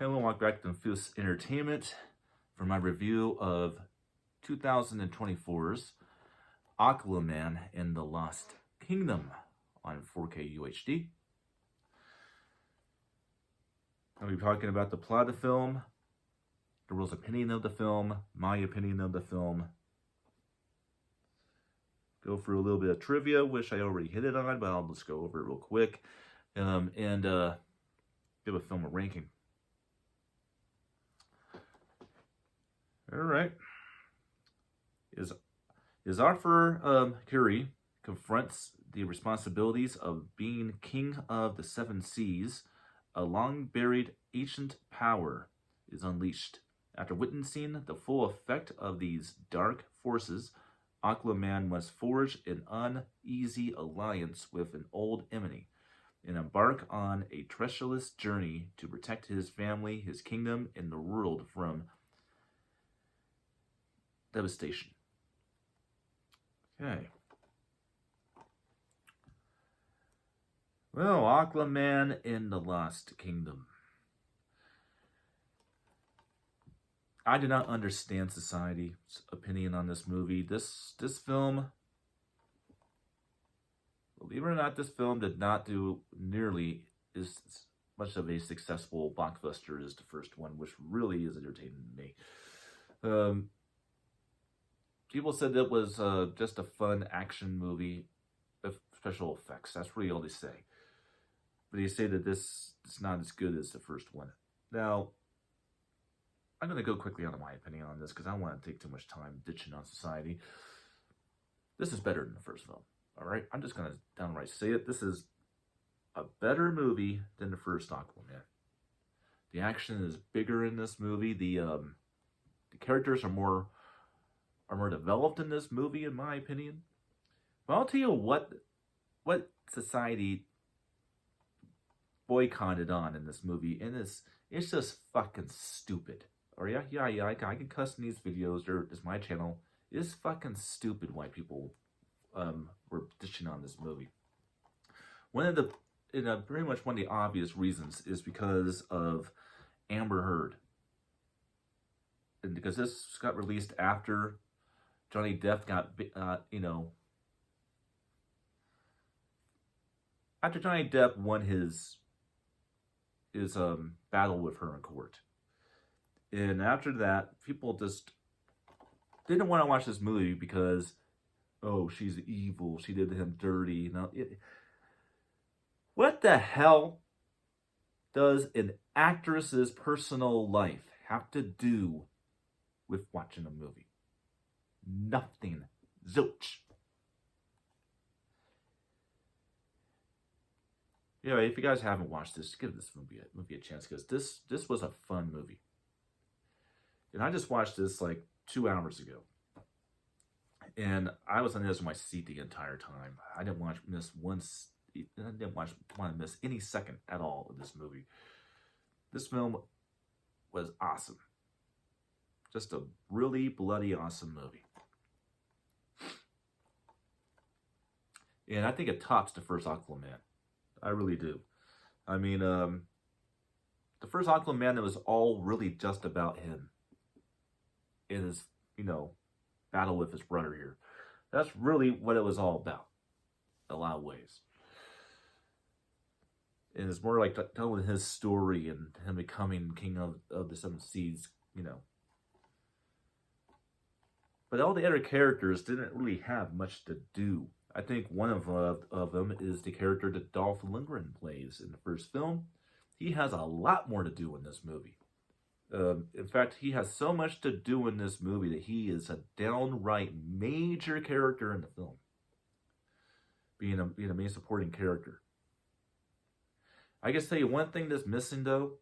Hello, welcome back to Infuse Entertainment for my review of 2024's Aquaman and the Lost Kingdom on 4K UHD. I'll be talking about the plot of the film, the rules opinion of the film, my opinion of the film. Go through a little bit of trivia, which I already hit it on, but I'll just go over it real quick. And give a film a ranking. All right. As Arthur Curry confronts the responsibilities of being king of the seven seas, a long-buried ancient power is unleashed. After witnessing the full effect of these dark forces, Aquaman must forge an uneasy alliance with an old enemy and embark on a treacherous journey to protect his family, his kingdom, and the world from devastation. Okay. Well, Aquaman in the Lost Kingdom. I do not understand society's opinion on this movie. This film, believe it or not, this film did not do nearly as much of a successful blockbuster as the first one, which really is entertaining to me. People said it was just a fun action movie with special effects. That's really all they say. But they say that this is not as good as the first one. Now, I'm going to go quickly on my opinion on this because I don't want to take too much time ditching on society. This is better than the first film. All right? I'm just going to downright say it. This is a better movie than the first Aquaman. The action is bigger in this movie. The characters are more developed in this movie, in my opinion. But I'll tell you what society boycotted on in this movie, and it's just fucking stupid. Or yeah, I can cuss in these videos. It's my channel. It's fucking stupid why people were ditching on this movie. Pretty much one of the obvious reasons is because of Amber Heard, and because this got released after Johnny Depp got, after Johnny Depp won his battle with her in court. And after that, people just didn't want to watch this movie because, oh, she's evil, she did him dirty. What the hell does an actress's personal life have to do with watching a movie? Nothing. Zilch. Yeah, if you guys haven't watched this, give this movie a chance, because this was a fun movie. And I just watched this like 2 hours ago. And I was on the edge of my seat the entire time. I didn't want to miss any second at all of this movie. This film was awesome. Just a really bloody awesome movie. And I think it tops the first Aquaman. I really do. I mean, the first Aquaman, it was all really just about him. In his, battle with his brother here. That's really what it was all about. In a lot of ways. And it's more like telling his story and him becoming king of the seven seas, But all the other characters didn't really have much to do. I think one of them is the character that Dolph Lundgren plays in the first film. He has a lot more to do in this movie. In fact, he has so much to do in this movie that he is a downright major character in the film. Being a main supporting character. I guess tell you one thing that's missing though,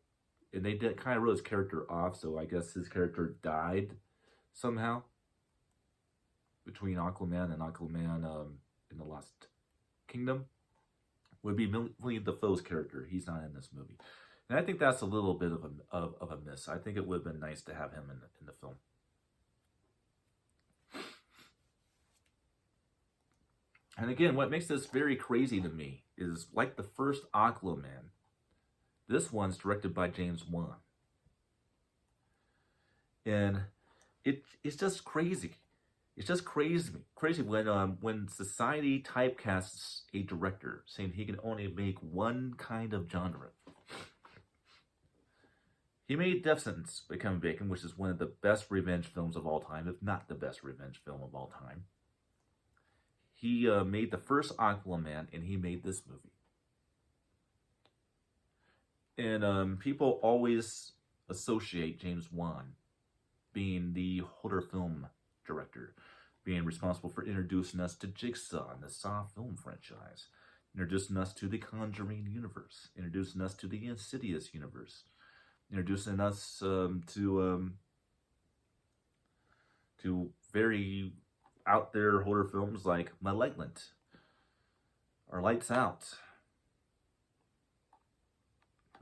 and they did kind of wrote his character off, so I guess his character died somehow. Between Aquaman and Aquaman in the Lost Kingdom, would be William Dafoe's character. He's not in this movie, and I think that's a little bit of a miss. I think it would have been nice to have him in the film. And again, what makes this very crazy to me is, like the first Aquaman, this one's directed by James Wan. And it's just crazy. It's just crazy when society typecasts a director saying he can only make one kind of genre. He made Death Sentence by Kevin Bacon, which is one of the best revenge films of all time, if not the best revenge film of all time. He made the first Aquaman, and he made this movie. And people always associate James Wan being the horror film director, being responsible for introducing us to Jigsaw and the Saw film franchise, introducing us to the Conjuring universe, introducing us to the Insidious universe, introducing us to very out there horror films like *Malignant* or *Lights Out*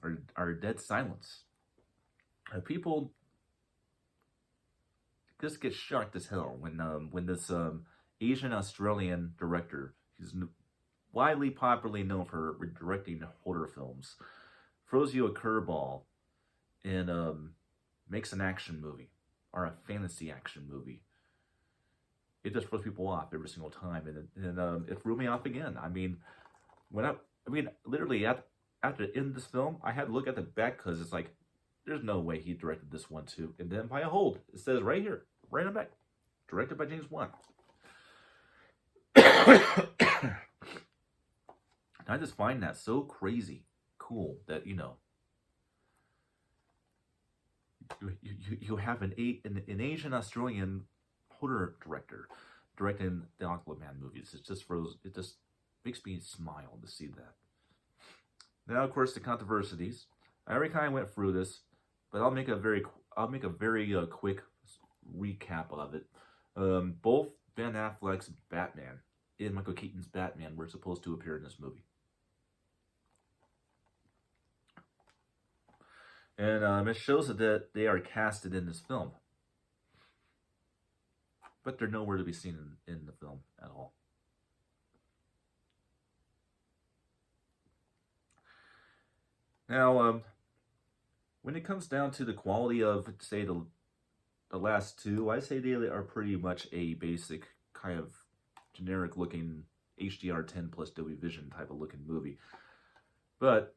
or *Dead Silence*. People just get shocked as hell when this Asian Australian director, he's widely popularly known for directing horror films, throws you a curveball and makes an action movie or a fantasy action movie. It just throws people off every single time, and it threw me off again. I mean, literally after the end of this film, I had to look at the back because it's like, there's no way he directed this one too. And then by a hold, it says right here, right in the back, directed by James Wan. I just find that so crazy cool that, you have an Asian Australian horror director directing the Aquaman movies. It just makes me smile to see that. Now, of course, the controversies. I already kind of went through this, but I'll make a very quick recap of it. Both Ben Affleck's Batman and Michael Keaton's Batman were supposed to appear in this movie. And it shows that they are casted in this film. But they're nowhere to be seen in the film at all. Now, when it comes down to the quality of, say, the last two, I say they are pretty much a basic kind of generic-looking HDR 10 plus Dolby Vision type of looking movie. But,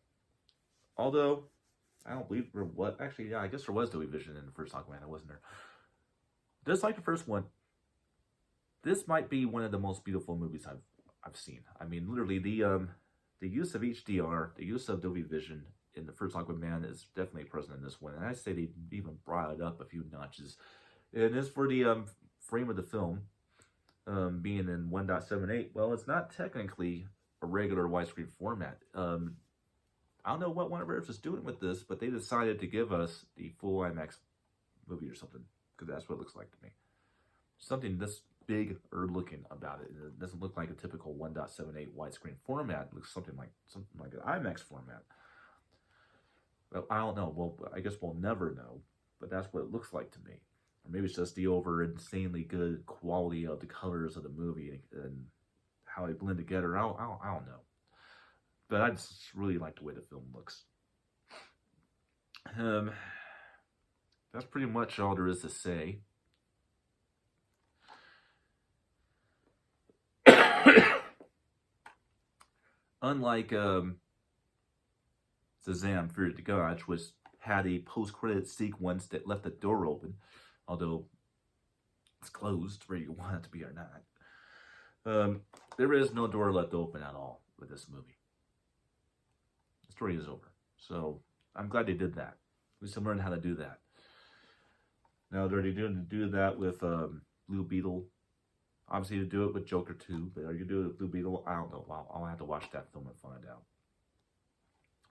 although, I don't believe there was, actually, yeah, I guess there was Dolby Vision in the first Aquaman, wasn't there? Just like the first one, this might be one of the most beautiful movies I've seen. I mean, literally, the use of HDR, the use of Dolby Vision in the first Aquaman is definitely present in this one. And I say they even brought it up a few notches. And as for the frame of the film, being in 1.78, well, it's not technically a regular widescreen format. I don't know what Warner Bros. Is doing with this, but they decided to give us the full IMAX movie or something, because that's what it looks like to me. Something this big or looking about it. It doesn't look like a typical 1.78 widescreen format. It looks something like an IMAX format. Well, I don't know. Well, I guess we'll never know, but that's what it looks like to me. Or maybe it's just the over insanely good quality of the colors of the movie and how they blend together. I don't know. But I just really like the way the film looks. That's pretty much all there is to say. Unlike Shazam! Fury of the Gods, which had a post-credit sequence that left the door open, although it's closed whether you want it to be or not. There is no door left open at all with this movie. The story is over. So I'm glad they did that. At least I learned how to do that. Now they're already doing to do that with Blue Beetle. Obviously, to do it with Joker 2, but are you doing it with Blue Beetle? I don't know. I'll have to watch that film and find out.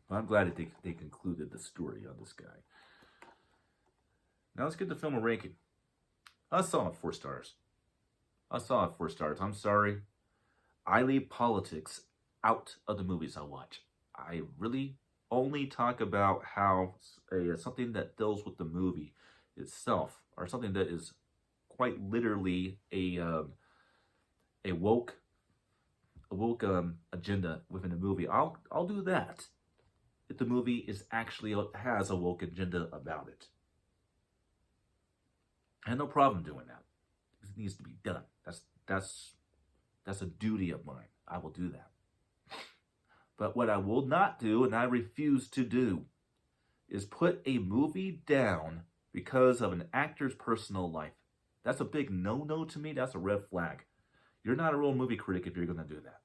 But I'm glad that they concluded the story on this guy. Now let's get the film a ranking. I saw it 4 stars. I'm sorry. I leave politics out of the movies I watch. I really only talk about how something that deals with the movie itself, or something that is quite literally a woke agenda within the movie. I'll do that if the movie is actually has a woke agenda about it. I have no problem doing that. It needs to be done. That's a duty of mine. I will do that. But what I will not do, and I refuse to do, is put a movie down because of an actor's personal life. That's a big no-no to me. That's a red flag. You're not a real movie critic if you're going to do that.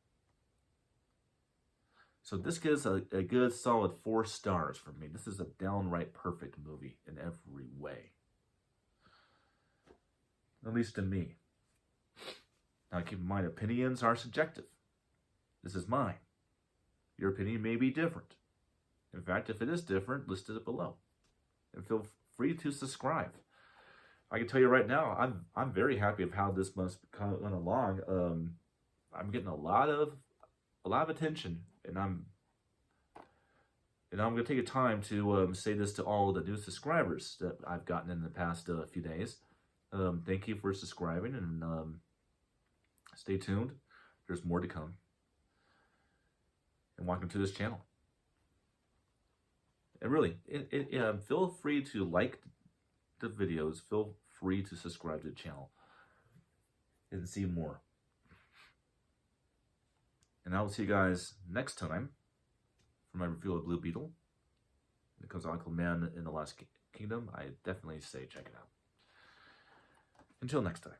So this gives a good solid 4 stars for me. This is a downright perfect movie in every way. At least to me. Now keep in mind, opinions are subjective. This is mine. Your opinion may be different. In fact, if it is different, list it below. And feel free to subscribe. I can tell you right now, I'm very happy of how this month's gone along. I'm getting a lot of attention, and I'm going to take a time to say this to all the new subscribers that I've gotten in the past few days. Thank you for subscribing, and stay tuned. There's more to come. And welcome to this channel. And really, feel free to like the videos. Feel free to subscribe to the channel and see more. And I will see you guys next time for my review of Blue Beetle. When it comes to Aquaman in the Lost Kingdom, I definitely say check it out. Until next time.